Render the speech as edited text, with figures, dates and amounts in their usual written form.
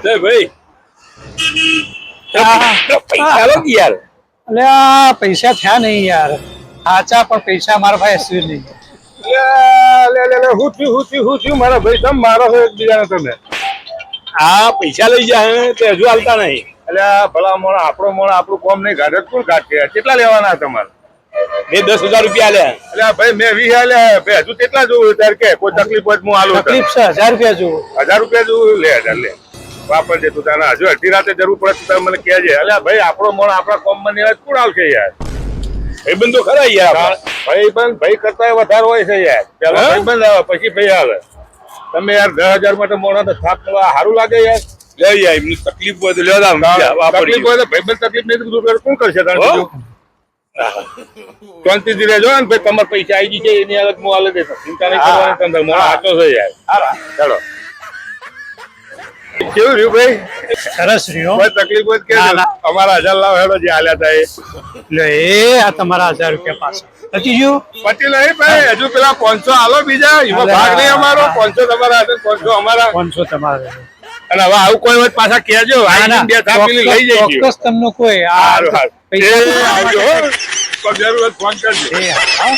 ભાઈ પૈસા લો યાર. અલે આ પૈસા થયા નહીં યાર, સાચા પણ પૈસા મારા ભાઈ હસવી નહીં. હું થયું મારા ભાઈ તમે મારો છો એકબીજાને તમે. આ પૈસા લઈ જાય તો હજુ હાલતા નહીં. એટલે ભલા મોણ આપણું કોમ નહીં ઘાટે કોણ ઘાટે કેટલા લેવાના તમારે? મેં 10,000 રૂપિયા આલ્યા. એટલે ભાઈ મેં 20 આલ્યા. ભાઈ હજુ કેટલા જોવું ત્યારે કે કોઈ તકલીફ હોય હું આલું. તકલીફ છે 1000 રૂપિયા જોવું. 1000 રૂપિયા જોવું લે 1000 લે વાપરજે તું તારા. હજુ અડધી રાતે જરૂર પડે તો તમે મને કહેજે. એટલે ભાઈ આપણો મોણ આપણા કોમમાં ની કોણ આવશે યાર? ભાઈબંધો ખરા યાર. ભાઈ કરતા વધારે હોય છે યાર. પેલા ભાઈબંધ આવે પછી ભાઈ આવે. તમે યાર 10,000 માટે મોણા તો થાપ સારું લાગે યાર. લે યાર એમની તકલીફ હોય તો લેવા તકલીફ હોય તો ભાઈબંધ તકલીફ નહીં દૂર કરે કોણ કરશે? શાંતિથી રહેજો ને ભાઈ. તમારે પૈસા આવી જશે એની હાલત હું હાલે દેતો. ચિંતા નહીં કરવાની. તમને મોણા હાથો છે યાર. ચાલો કેવું રહ્યું ભાઈ? સરસ રહ્યો. કોઈ તકલીફ હોય કે અમારા 1000 લાવ હેડો જે હાલ્યા હતા એ. લે એ આ તમારા 1000 રૂપિયા પાછા પતી ગયું. પછી નહીં ભાઈ હજુ પેલા 500 હાલો બીજા. એમાં ભાગ નહીં અમારો. 500 તમારા હાથે 500 અમારા. 500 તમારે. અને હવે આવું કોઈ વખત પાછા કહેજો. બે થાપીને લઈ જઈજો. ચોક્કસ તમને કોઈ સારું સારું પૈસા આવજો હો. કોઈ જરૂર હોય ફોન કરજો. એ હા